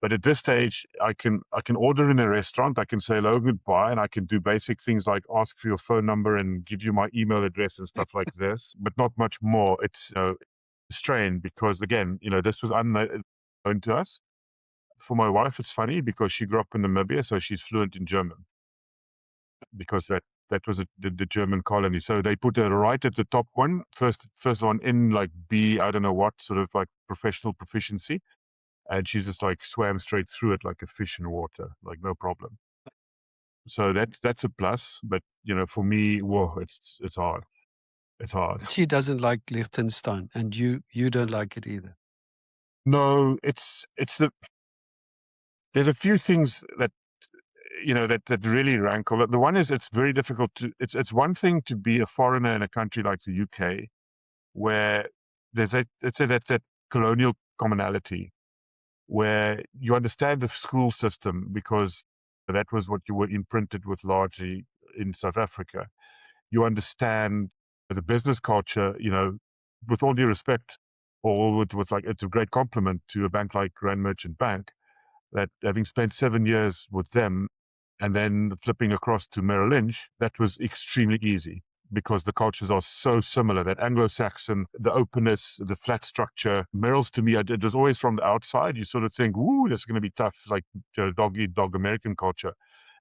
But at this stage, I can order in a restaurant, I can say hello, goodbye, and I can do basic things like ask for your phone number and give you my email address and stuff like this, but not much more. It's strain because, again, this was unknown to us. For my wife, it's funny because she grew up in Namibia, so she's fluent in German because that was the German colony. So they put her right at the top one, first one in like B, I don't know what, sort of like professional proficiency. And she just like swam straight through it like a fish in water, like no problem. So that's a plus. But for me, whoa, it's hard. It's hard. But she doesn't like Liechtenstein, and you don't like it either. No, there's a few things that that really rankle. The one is it's very difficult to. It's one thing to be a foreigner in a country like the UK, where there's that colonial commonality, where you understand the school system because that was what you were imprinted with largely in South Africa. You understand the business culture, with all due respect, or with like, it's a great compliment to a bank like Rand Merchant Bank, that having spent 7 years with them and then flipping across to Merrill Lynch, that was extremely easy because the cultures are so similar. That Anglo-Saxon, the openness, the flat structure. Merrill's, to me, it was always from the outside. You sort of think, "Ooh, this is going to be tough," like dog eat dog American culture.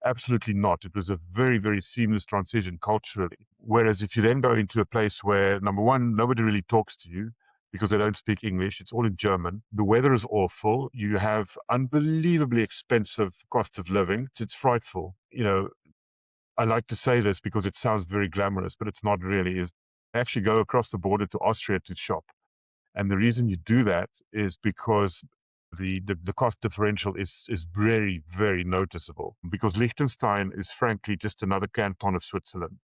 Absolutely not. It was a very, very seamless transition culturally. Whereas if you then go into a place where, number one, nobody really talks to you because they don't speak English, it's all in German. The weather is awful. You have unbelievably expensive cost of living. It's frightful. I like to say this because it sounds very glamorous, but it's not really. Is I actually go across the border to Austria to shop. And the reason you do that is because the cost differential is very, very noticeable, because Liechtenstein is frankly just another canton of Switzerland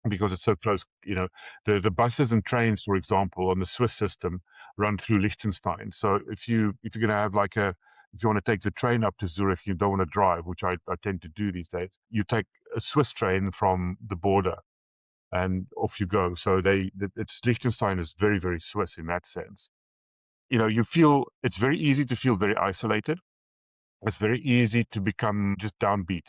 because it's so close. The buses and trains, for example, on the Swiss system run through Liechtenstein. So if you're going to have if you want to take the train up to Zurich, you don't want to drive, which I tend to do these days. You take a Swiss train from the border and off you go. So Liechtenstein is very, very Swiss in that sense. It's very easy to feel very isolated. It's very easy to become just downbeat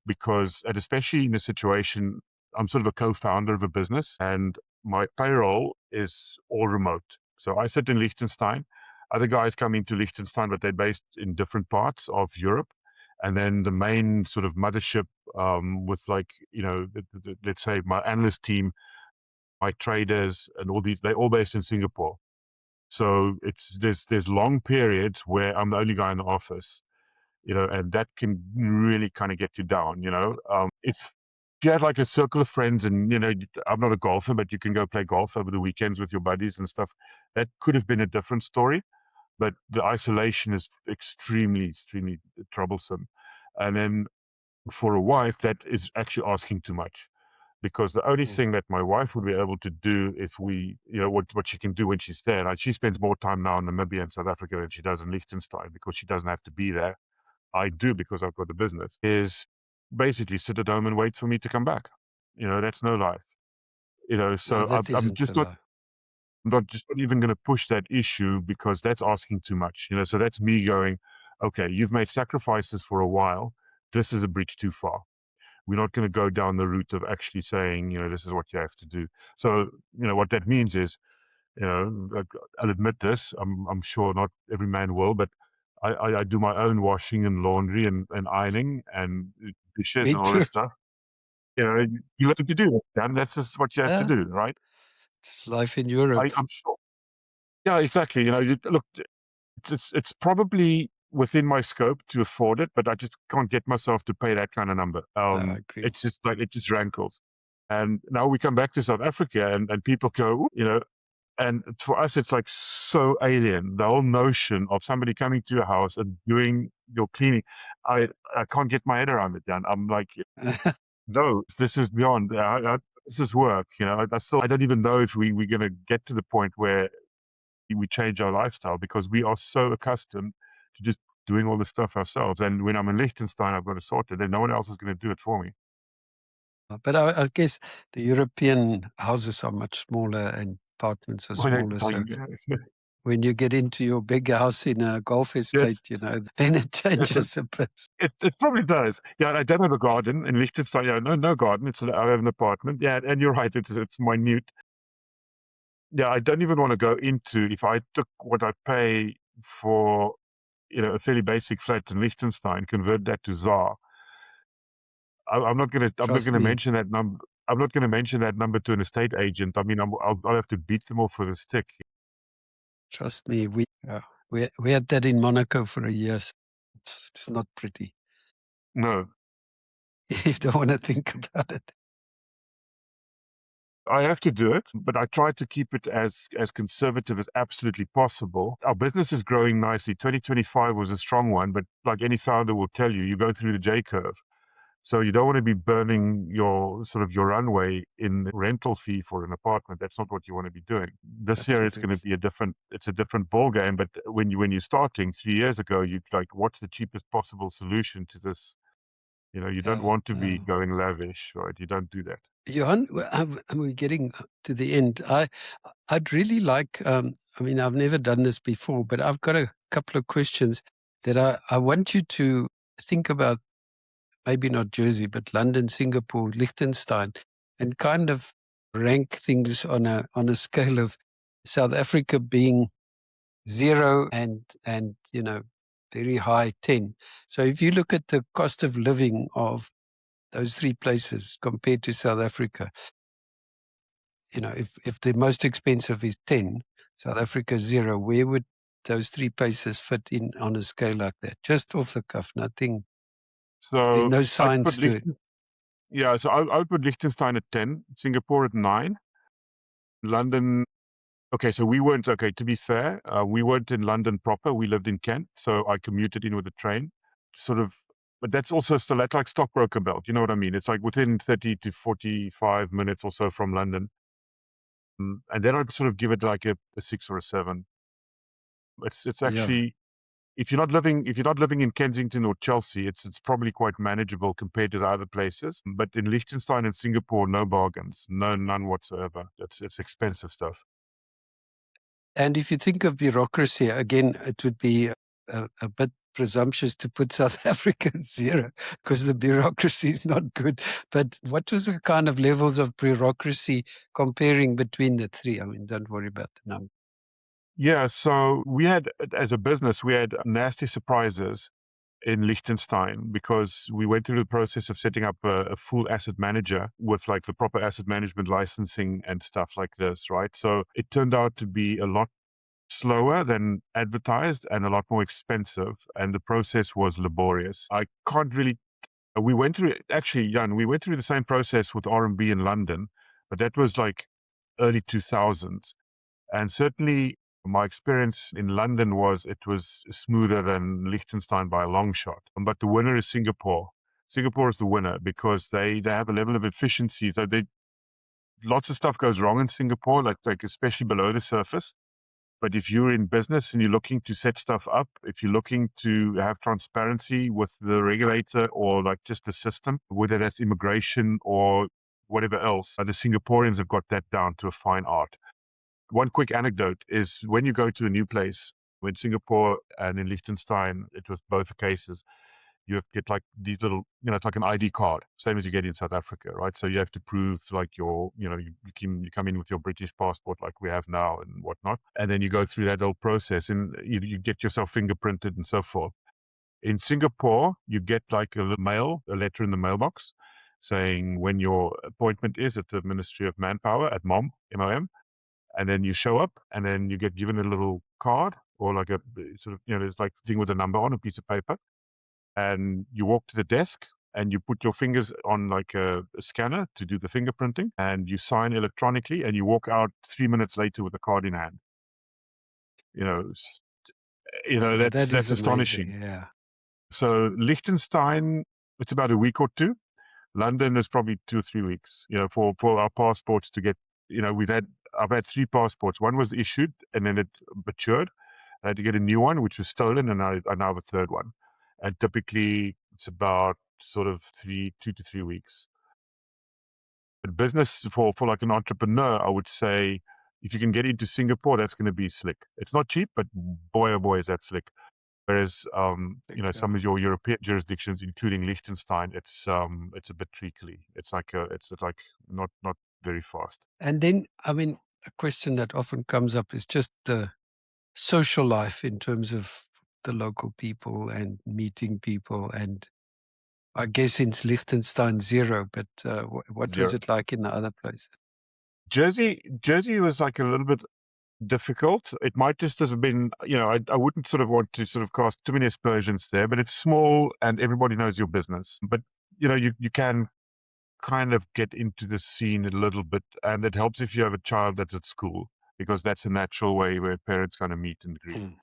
because, and especially in a situation, I'm sort of a co-founder of a business and my payroll is all remote. So I sit in Liechtenstein. Other guys come into Liechtenstein, but they're based in different parts of Europe. And then the main sort of mothership, with let's say my analyst team, my traders and all these, they're all based in Singapore. So there's long periods where I'm the only guy in the office, and that can really kind of get you down. If you had like a circle of friends and, I'm not a golfer, but you can go play golf over the weekends with your buddies and stuff, that could have been a different story. But the isolation is extremely, extremely troublesome. And then for a wife, that is actually asking too much. Because the only thing that my wife would be able to do if we, what she can do when she's there, like she spends more time now in Namibia and South Africa than she does in Liechtenstein because she doesn't have to be there. I do because I've got the business, is basically sit at home and wait for me to come back. That's no life. No, So that I'm isn't a just not, lie. I'm not just not even going to push that issue because that's asking too much. So that's me going, okay, you've made sacrifices for a while. This is a bridge too far. We're not going to go down the route of actually saying, this is what you have to do. So, what that means is, I'll admit this. I'm sure not every man will, but I do my own washing and laundry and ironing and dishes Me and all too. this stuff. You have to do that, Dan. That's just what you have to Yeah, do, right? it's life in Europe. I'm sure. Yeah, exactly. Look, it's probably within my scope to afford it, but I just can't get myself to pay that kind of number. I agree. It's just like, it just rankles. And now we come back to South Africa and people go, "Ooh," and for us, it's like so alien. The whole notion of somebody coming to your house and doing your cleaning, I can't get my head around it, Dan. I'm like, no, this is beyond. This is work. I don't even know if we're going to get to the point where we change our lifestyle because we are so accustomed to just doing all the stuff ourselves. And when I'm in Liechtenstein, I've got to sort it, and no one else is going to do it for me. But I guess the European houses are much smaller and apartments are Well, they're smaller. So tiny. when you get into your big house in a golf Yes, estate, then it yes, changes a bit. it probably does. Yeah, I don't have a garden in Liechtenstein. Yeah, no garden. I have an apartment. Yeah, and you're right. It's minute. Yeah, I don't even want to go into if I took what I pay for, a fairly basic flat in Liechtenstein, convert that to ZAR. I'm not Trust gonna me. mention that number. I'm not going to mention that number to an estate agent. I mean, I'll have to beat them off with a stick. Trust me. We had that in Monaco for a year. So it's not pretty. No, You don't want to think about it. I have to do it, but I try to keep it as conservative as absolutely possible. Our business is growing nicely. 2025 was a strong one, but like any founder will tell you, you go through the J curve. So you don't want to be burning your runway in rental fee for an apartment. That's not what you want to be doing. This year it's going to Absolutely. be a different ball game. But when you're starting 3 years ago, you like, what's the cheapest possible solution to this? You don't Yeah. want to be going lavish, right? You don't do that. Johan, we're getting to the end. I'd really like, I mean, I've never done this before, but I've got a couple of questions that I want you to think about, maybe not Jersey, but London, Singapore, Liechtenstein, and kind of rank things on a scale of South Africa being 0 and very high 10. So if you look at the cost of living of those three places compared to South Africa, if the most expensive is 10, South Africa 0, where would those three places fit in on a scale like that? Just off the cuff, nothing. There's So no I'd science put to it. yeah. So I would put Liechtenstein at 10, Singapore at 9, London. Okay, so we weren't, okay, to be fair, we weren't in London proper. We lived in Kent, so I commuted in with the train, sort of, but that's also still, that's like stockbroker belt. You know what I mean? It's like within 30 to 45 minutes or so from London. And then I'd sort of give it like a 6 or a 7. It's Yeah. actually, if you're not living in Kensington or Chelsea, it's probably quite manageable compared to the other places. But in Liechtenstein and Singapore, no bargains, none whatsoever. It's expensive stuff. And if you think of bureaucracy, again, it would be a bit presumptuous to put South Africa at 0 because the bureaucracy is not good. But what was the kind of levels of bureaucracy comparing between the three? I mean, don't worry about the number. Yeah, so as a business, we had nasty surprises in Liechtenstein because we went through the process of setting up a full asset manager with like the proper asset management licensing and stuff like this, right? So it turned out to be a lot slower than advertised and a lot more expensive, and the process was laborious. I can't really. We went through actually, Jan. We went through the same process with R&B in London, but that was like early 2000s. And certainly my experience in London was it was smoother than Liechtenstein by a long shot. But the winner is Singapore. Singapore is the winner because they have a level of efficiency. So lots of stuff goes wrong in Singapore, like especially below the surface. But if you're in business and you're looking to set stuff up, if you're looking to have transparency with the regulator or like just the system, whether that's immigration or whatever else, the Singaporeans have got that down to a fine art. One quick anecdote is when you go to a new place, in Singapore and in Liechtenstein, it was both cases. You get like these little, it's like an ID card, same as you get in South Africa, right? So you have to prove like you come in with your British passport like we have now and whatnot. And then you go through that whole process and you get yourself fingerprinted and so forth. In Singapore, you get like a letter in the mailbox saying when your appointment is at the Ministry of Manpower at MOM, and then you show up and then you get given a little card or like a sort of, there's like thing with a number on a piece of paper, and you walk to the desk and you put your fingers on like a scanner to do the fingerprinting and you sign electronically and you walk out 3 minutes later with the card in hand. You know, So that that's is amazing. astonishing. Yeah. So Liechtenstein, it's about a week or two. London is probably 2 or 3 weeks, for our passports to get, I've had 3 passports. One was issued and then it matured. I had to get a new one, which was stolen, and I now have a third one. And typically it's about sort of 2 to 3 weeks. But business for like an entrepreneur, I would say if you can get into Singapore, that's going to be slick. It's not cheap, but boy, oh boy, is that slick. Whereas, some of your European jurisdictions, including Liechtenstein, it's a bit treacly. It's like not very fast. And then, I mean, a question that often comes up is just the social life in terms of the local people and meeting people. And I guess in Liechtenstein, zero, but what was Zero. it like in the other places? Jersey was like a little bit difficult. It might just have been, I wouldn't sort of want to sort of cast too many aspersions there, but it's small and everybody knows your business. But, you can kind of get into the scene a little bit, and it helps if you have a child that's at school, because that's a natural way where parents kind of meet and greet. Mm.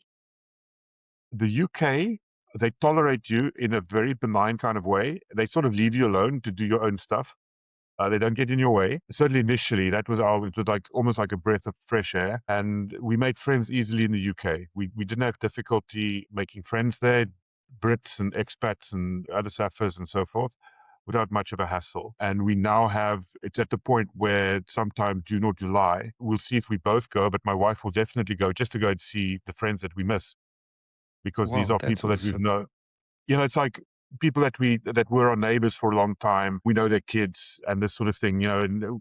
The UK, they tolerate you in a very benign kind of way. They sort of leave you alone to do your own stuff. They don't get in your way. Certainly initially, it was like almost like a breath of fresh air. And we made friends easily in the UK. We didn't have difficulty making friends there, Brits and expats and other Saffers and so forth, without much of a hassle. And we now it's at the point where sometime June or July, we'll see if we both go, but my wife will definitely go just to go and see the friends that we miss, because these Wow, are that's people that we've awesome. known. It's like people that were our neighbors for a long time. We know their kids and this sort of thing, and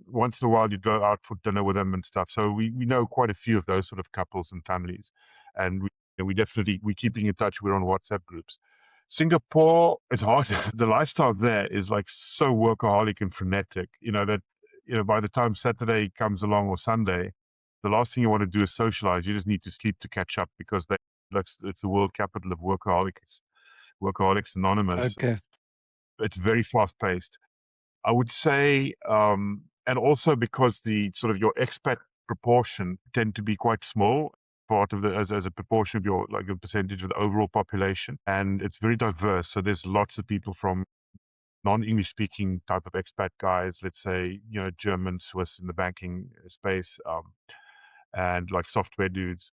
once in a while you go out for dinner with them and stuff. So we know quite a few of those sort of couples and families, and we keeping in touch. We're on WhatsApp groups. Singapore, it's hard. The lifestyle there is like so workaholic and frenetic, that by the time Saturday comes along or Sunday, the last thing you want to do is socialize. You just need to sleep to catch up, because it's the world capital of workaholics. Workaholics Anonymous. Okay. It's very fast paced, I would say, and also because the sort of your expat proportion tend to be quite small, part of as a proportion of your like a percentage of the overall population, and it's very diverse. So there's lots of people from non-English speaking type of expat guys, let's say, German, Swiss in the banking space, and like software dudes,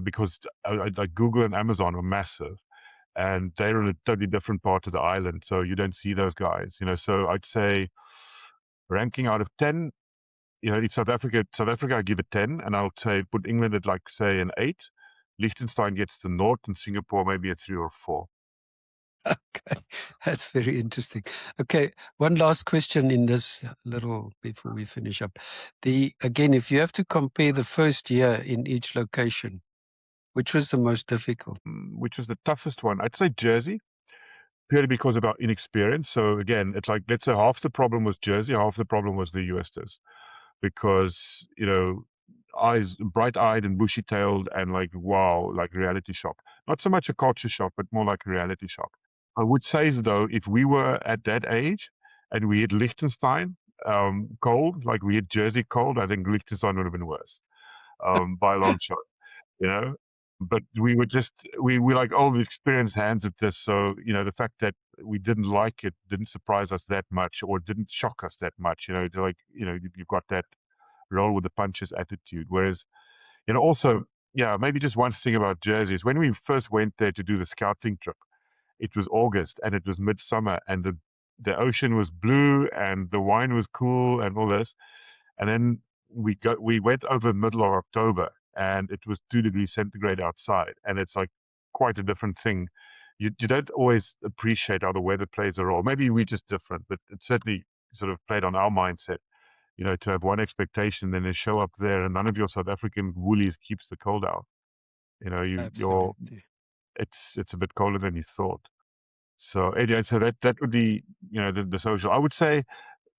because like Google and Amazon are massive, and they're in a totally different part of the island, so you don't see those guys. So I'd say, ranking out of 10, if South Africa I give it 10, and I'll say put England at like say an 8. Liechtenstein gets the naught, and Singapore maybe a 3 or 4. Okay, that's very interesting. Okay, one last question in this little before we finish up. Again, if you have to compare the first year in each location, which was the most difficult? Which was the toughest one? I'd say Jersey, purely because of our inexperience. So again, it's like, let's say half the problem was Jersey, half the problem was the USTers, because eyes bright-eyed and bushy-tailed, and like, wow, like reality shock. Not so much a culture shock, but more like a reality shock. I would say, though, if we were at that age and we had Liechtenstein cold, like we had Jersey cold, I think Liechtenstein would have been worse, by a long shot, you know. But we like old experienced hands at this, so the fact that we didn't like it didn't surprise us that much, or didn't shock us that much. Like you've got that roll with the punches attitude. Whereas, also, yeah, maybe just one thing about Jersey is when we first went there to do the scouting trip, it was August and it was midsummer, and the ocean was blue and the wine was cool and all this. And then we went over middle of October, and it was 2 degrees centigrade outside, and it's like quite a different thing. You don't always appreciate how the weather plays a role. Maybe we're just different, but it certainly sort of played on our mindset, to have one expectation, then they show up there and none of your South African woolies keeps the cold out. Absolutely. It's a bit colder than you thought. So anyway, so that would be, the social. I would say,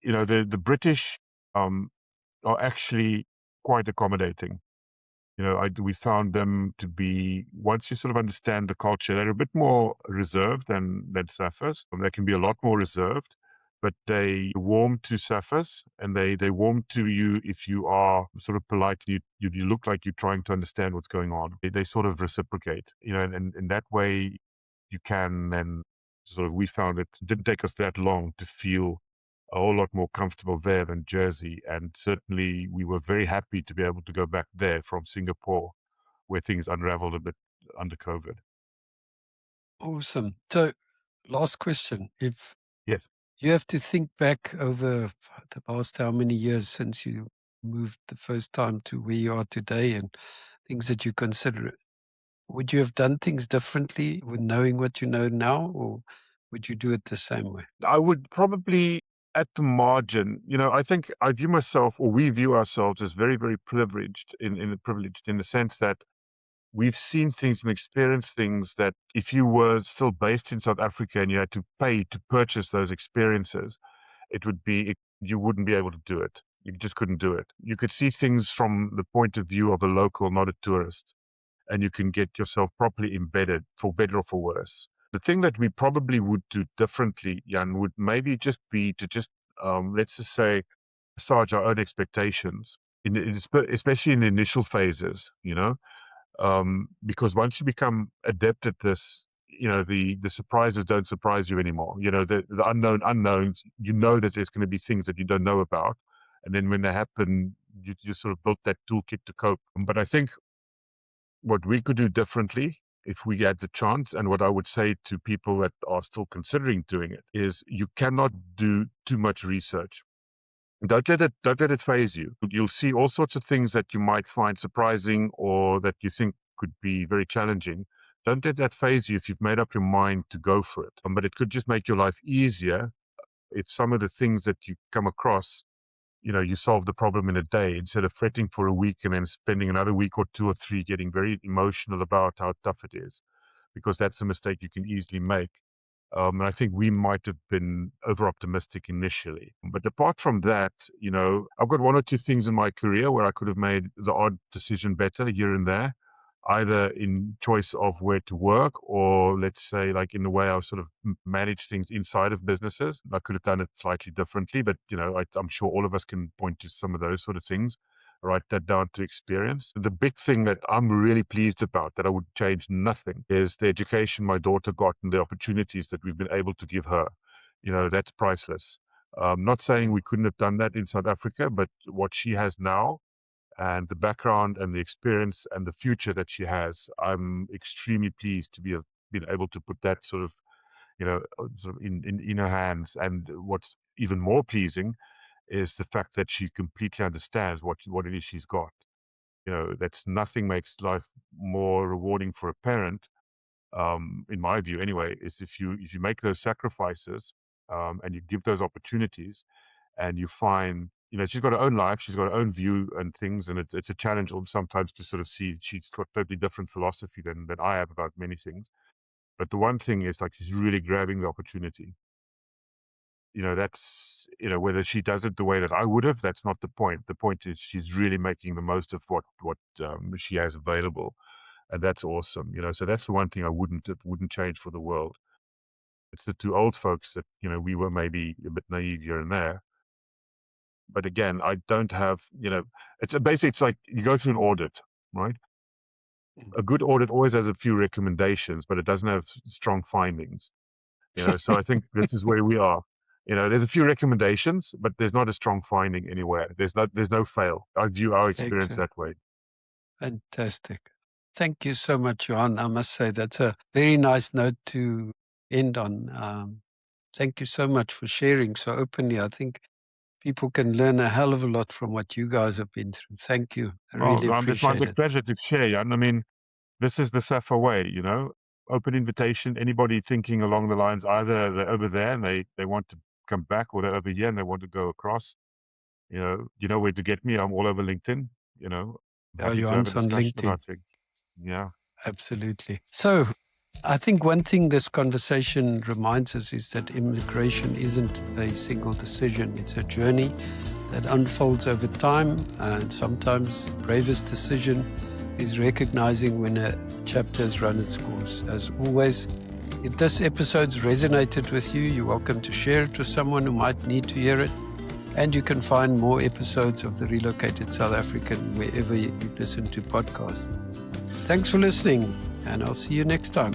the British are actually quite accommodating. We found them to be, once you sort of understand the culture, they're a bit more reserved than Saffers. They can be a lot more reserved, but they warm to Saffers, and they warm to you if you are sort of polite. You look like you're trying to understand what's going on. They sort of reciprocate, and in that way, you can then sort of, we found it didn't take us that long to feel a whole lot more comfortable there than Jersey. And certainly we were very happy to be able to go back there from Singapore, where things unraveled a bit under COVID. Awesome. So, last question. If Yes. you have to think back over the past how many years since you moved the first time to where you are today and things that you consider, would you have done things differently with knowing what you know now, or would you do it the same way? I would probably at the margin, I think I view myself, or we view ourselves, as very, very privileged in the sense that we've seen things and experienced things that if you were still based in South Africa and you had to pay to purchase those experiences, you wouldn't be able to do it. You just couldn't do it. You could see things from the point of view of a local, not a tourist, and you can get yourself properly embedded, for better or for worse. The thing that we probably would do differently, Jan, would maybe just be to let's just say, massage our own expectations, especially in the initial phases, because once you become adept at this, the surprises don't surprise you anymore. The unknown unknowns, that there's going to be things that you don't know about. And then when they happen, you sort of built that toolkit to cope. But I think what we could do differently if we had the chance, and what I would say to people that are still considering doing it, is you cannot do too much research. Don't let it phase you. You'll see all sorts of things that you might find surprising or that you think could be very challenging. Don't let that phase you if you've made up your mind to go for it. But it could just make your life easier if some of the things that you come across, you solve the problem in a day instead of fretting for a week and then spending another week or 2 or 3 getting very emotional about how tough it is, because that's a mistake you can easily make. And I think we might have been over-optimistic initially. But apart from that, I've got 1 or 2 things in my career where I could have made the odd decision better here and there, either in choice of where to work or, let's say, like in the way I've sort of managed things inside of businesses. I could have done it slightly differently, but, I'm sure all of us can point to some of those sort of things. Write that down to experience. The big thing that I'm really pleased about, that I would change nothing, is the education my daughter got and the opportunities that we've been able to give her. That's priceless. Not saying we couldn't have done that in South Africa, but what she has now and the background and the experience and the future that she has, I'm extremely pleased to been able to put that sort of in her hands. And what's even more pleasing is the fact that she completely understands what it is she's got. That's nothing makes life more rewarding for a parent, in my view anyway, is if you make those sacrifices, and you give those opportunities, and you find, she's got her own life, she's got her own view and things, and it's a challenge sometimes to sort of see she's got totally different philosophy than I have about many things. But the one thing is, like, she's really grabbing the opportunity. That's, whether she does it the way that I would have, that's not the point. The point is she's really making the most of what she has available. And that's awesome. So that's the one thing I wouldn't change for the world. It's the 2 old folks that, we were maybe a bit naive here and there. But again, I don't have, it's like you go through an audit, right? A good audit always has a few recommendations, but it doesn't have strong findings. So I think this is where we are. There's a few recommendations, but there's not a strong finding anywhere. There's no fail. I view our experience that way. Fantastic. Thank you so much, Johan. I must say that's a very nice note to end on. Thank you so much for sharing so openly. I think people can learn a hell of a lot from what you guys have been through. Thank you. I really appreciate it's my it. big pleasure to share, Jan. I mean, this is the SAFA way, open invitation. Anybody thinking along the lines, either they're over there and they want to come back, or they're over here and they want to go across. You know where to get me. I'm all over LinkedIn. I'm happy to have a Johann's on discussion LinkedIn. about things. Yeah. Absolutely. So I think one thing this conversation reminds us is that immigration isn't a single decision. It's a journey that unfolds over time, and sometimes the bravest decision is recognizing when a chapter has run its course. As always, if this episode's resonated with you, you're welcome to share it with someone who might need to hear it. And you can find more episodes of the Relocated South African wherever you listen to podcasts. Thanks for listening, and I'll see you next time.